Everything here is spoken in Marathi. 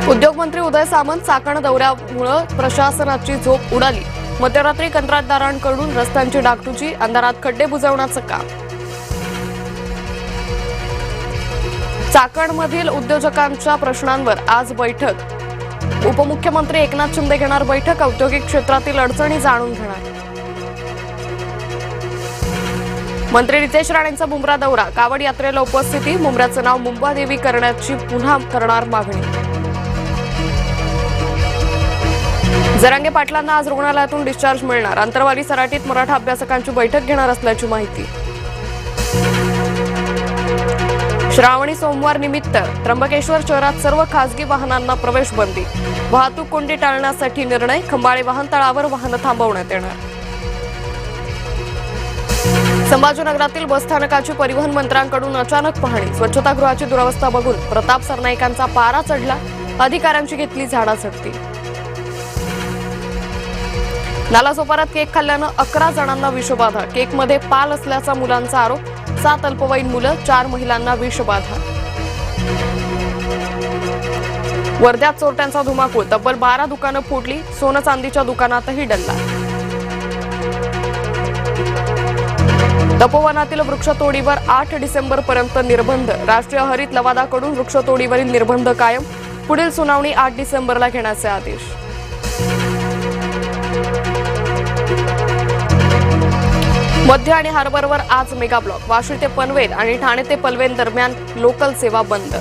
उद्योगमंत्री उदय सामंत चाकण दौऱ्यामुळे प्रशासनाची झोप उडाली। मध्यरात्री कंत्राटदारांकडून रस्त्यांची डागडुजी, अंधारात खड्डे बुजवण्याचं काम। चाकणमधील उद्योजकांच्या प्रश्नांवर आज बैठक। उपमुख्यमंत्री एकनाथ शिंदे घेणार बैठक। औद्योगिक क्षेत्रातील अडचणी जाणून घेणार। मंत्री रितेश राणेंचा मुंब्रा दौरा, कावड यात्रेला उपस्थिती। मुंब्र्याचं नाव मुंबादेवी करण्याची पुन्हा करणार मागणी। जरांगे पाटलांना आज रुग्णालयातून डिस्चार्ज मिळणार। अंतरवाली सराटीत मराठा अभ्यासकांची बैठक घेणार असल्याची माहिती। श्रावणी सोमवार निमित्त त्र्यंबकेश्वर शहरात सर्व खासगी वाहनांना प्रवेश बंदी। वाहतूक कोंडी टाळण्यासाठी निर्णय। खंबाळे वाहनतळावर वाहनं थांबवण्यात येणार। संभाजीनगरातील बसस्थानकाची परिवहन मंत्र्यांकडून अचानक पाहणी। स्वच्छतागृहाची दुरवस्था बघून प्रताप सरनाईकांचा पारा चढला। अधिकाऱ्यांची घेतली झाडाझडती। नालासोपारात केक खाल्ल्यानं 11 जणांना विषबाधा। केकमध्ये पाल असल्याचा मुलांचा आरोप। 7 अल्पवयीन मुलं, 4 महिलांना विषबाधा। वर्ध्यात चोरट्यांचा धुमाकूळ, तब्बल 12 दुकानं फोडली। सोनं चांदीच्या दुकानातही डल्ला। तपोवनातील वृक्षतोडीवर 8 डिसेंबरपर्यंत निर्बंध। राष्ट्रीय हरित लवादाकडून वृक्षतोडीवरील निर्बंध कायम। पुढील सुनावणी 8 डिसेंबरला घेण्याचे आदेश। मध्य आणि हार्बरवर आज मेगा ब्लॉक। वाशी ते पनवेल आणि ठाणे ते पनवेल दरम्यान लोकल सेवा बंद।